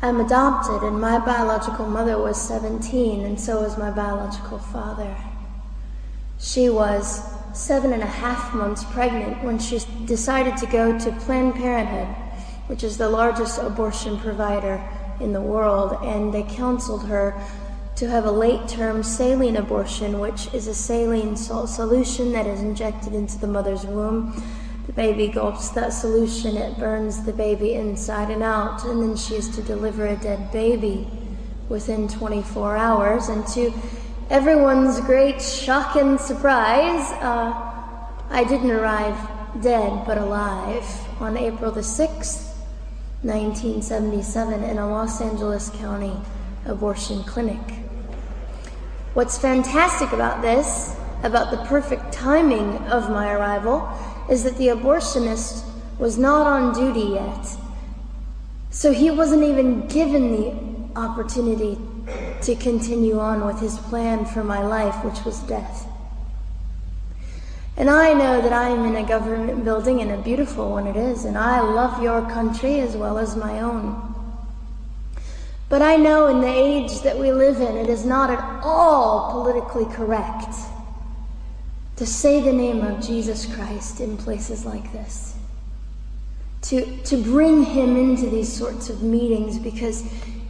I'm adopted, and my biological mother was 17, and so was my biological father. She was 7.5 months pregnant when she decided to go to Planned Parenthood, which is the largest abortion provider in the world, and they counseled her to have a late-term saline abortion, which is a saline salt solution that is injected into the mother's womb. The baby gulps that solution, it burns the baby inside and out, and then she is to deliver a dead baby within 24 hours. And to everyone's great shock and surprise, I didn't arrive dead but alive on April the 6th, 1977 in a Los Angeles County abortion clinic. What's fantastic about this, about the perfect timing of my arrival, is that the abortionist was not on duty yet. So he wasn't even given the opportunity to continue on with his plan for my life, which was death. And I know that I am in a government building, and a beautiful one it is, and I love your country as well as my own. But I know in the age that we live in, it is not at all politically correct to say the name of Jesus Christ in places like this. To bring him into these sorts of meetings, because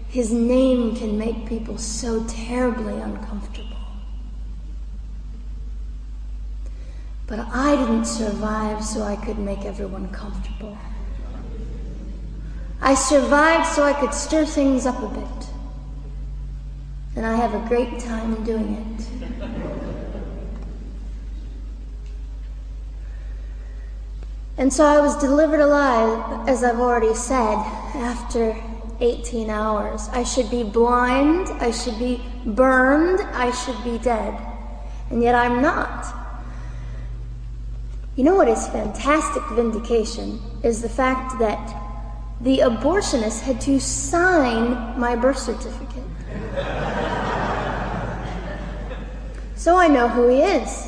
his name can make people so terribly uncomfortable. But I didn't survive so I could make everyone comfortable. I survived so I could stir things up a bit. And I have a great time doing it. And so I was delivered alive, as I've already said, after 18 hours. I should be blind, I should be burned, I should be dead. And yet I'm not. You know what is fantastic vindication is the fact that the abortionist had to sign my birth certificate. So I know who he is.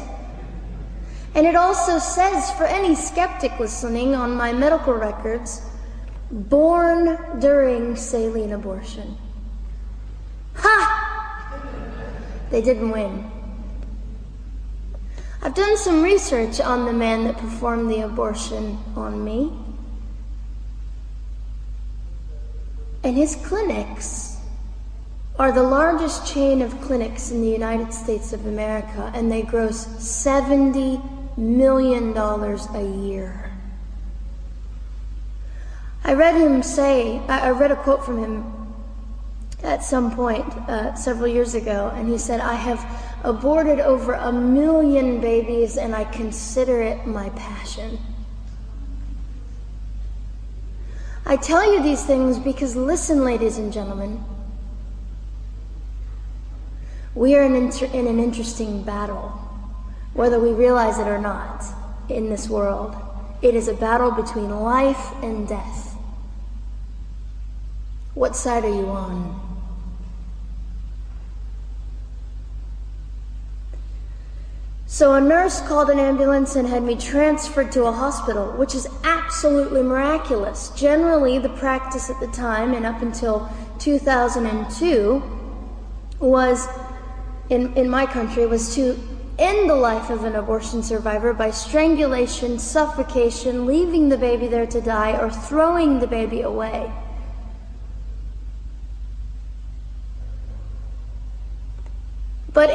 And it also says, for any skeptic listening, on my medical records, born during saline abortion. Ha! They didn't win. I've done some research on the man that performed the abortion on me. And his clinics are the largest chain of clinics in the United States of America, and they gross $70 million a year. I read a quote from him at some point several years ago, and he said, "I have aborted over 1 million babies, and I consider it my passion." I tell you these things because, listen, ladies and gentlemen, we are in an interesting battle, whether we realize it or not, in this world. It is a battle between life and death. What side are you on? So a nurse called an ambulance and had me transferred to a hospital, which is absolutely miraculous. Generally, the practice at the time, and up until 2002, was, in my country, was to end the life of an abortion survivor by strangulation, suffocation, leaving the baby there to die, or throwing the baby away. But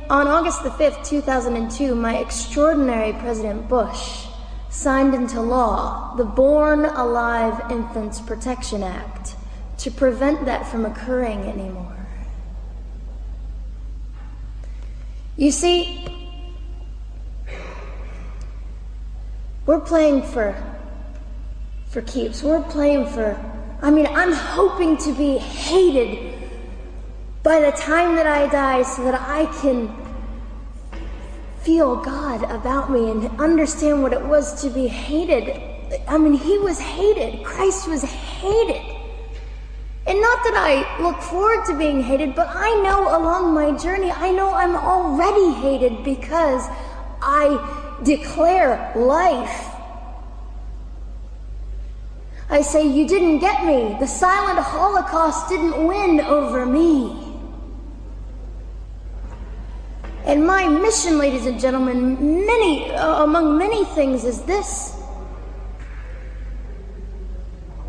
on August the 5th, 2002, my extraordinary President Bush signed into law the Born Alive Infants Protection Act to prevent that from occurring anymore. You see, we're playing for keeps. We're playing I'm hoping to be hated by the time that I die so that I can feel God about me and understand what it was to be hated. He was hated. Christ was hated. And not that I look forward to being hated, but I know along my journey, I know I'm already hated because I declare life. I say, you didn't get me. The silent Holocaust didn't win over me. And my mission, ladies and gentlemen, among many things, is this: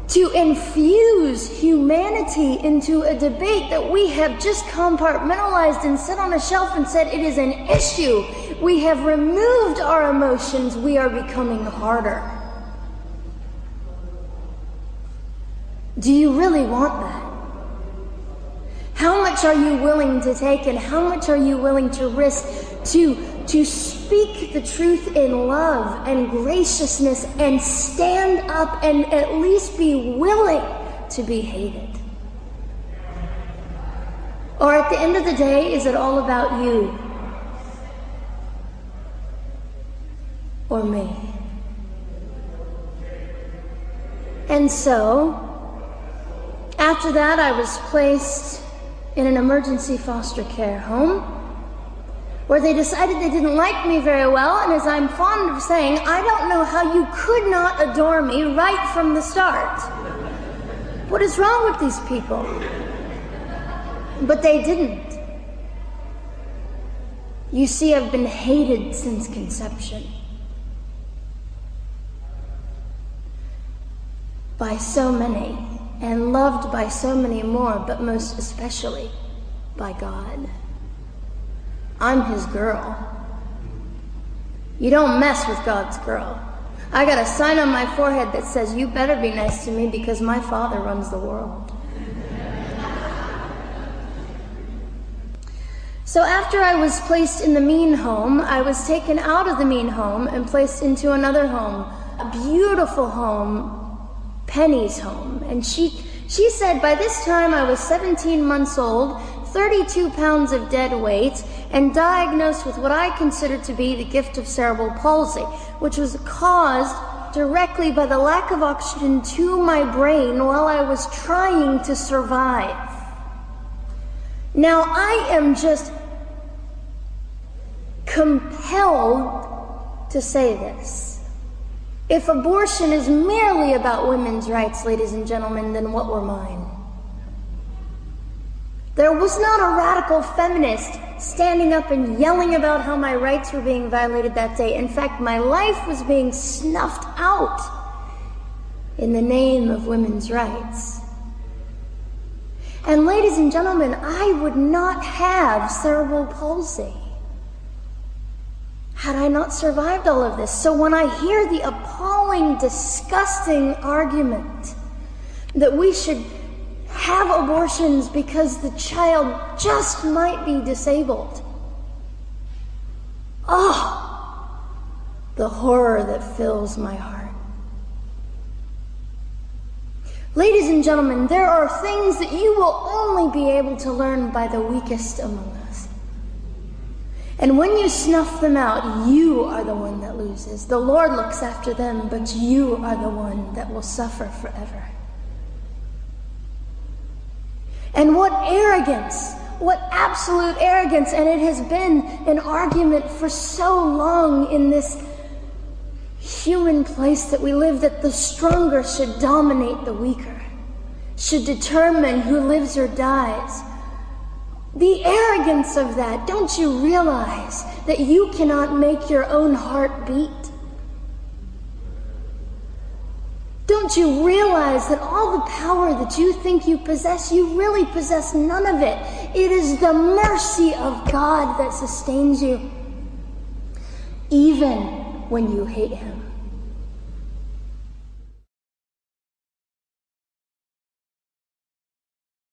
to infuse humanity into a debate that we have just compartmentalized and set on a shelf and said it is an issue. We have removed our emotions. We are becoming harder. Do you really want that? How much are you willing to take, and how much are you willing to risk to speak the truth in love and graciousness and stand up and at least be willing to be hated? Or at the end of the day, is it all about you or me? And so, after that, I was placed in an emergency foster care home where they decided they didn't like me very well, and as I'm fond of saying, I don't know how you could not adore me right from the start. What is wrong with these people? But they didn't. You see, I've been hated since conception by so many, and loved by so many more, but most especially by God. I'm his girl. You don't mess with God's girl. I got a sign on my forehead that says, you better be nice to me because my Father runs the world. So after I was placed in the mean home, I was taken out of the mean home and placed into another home, a beautiful home, Penny's home. And she said by this time I was 17 months old, 32 pounds of dead weight, and diagnosed with what I considered to be the gift of cerebral palsy, which was caused directly by the lack of oxygen to my brain while I was trying to survive. Now, I am just compelled to say this. If abortion is merely about women's rights, ladies and gentlemen, then what were mine? There was not a radical feminist standing up and yelling about how my rights were being violated that day. In fact, my life was being snuffed out in the name of women's rights. And ladies and gentlemen, I would not have cerebral palsy had I not survived all of this. So when I hear the appalling, disgusting argument that we should have abortions because the child just might be disabled, oh, the horror that fills my heart. Ladies and gentlemen, there are things that you will only be able to learn by the weakest among us. And when you snuff them out, you are the one that loses. The Lord looks after them, but you are the one that will suffer forever. And what arrogance, what absolute arrogance, and it has been an argument for so long in this human place that we live, that the stronger should dominate the weaker, should determine who lives or dies. The arrogance of that, don't you realize that you cannot make your own heart beat? Don't you realize that all the power that you think you possess, you really possess none of it? It is the mercy of God that sustains you, even when you hate him.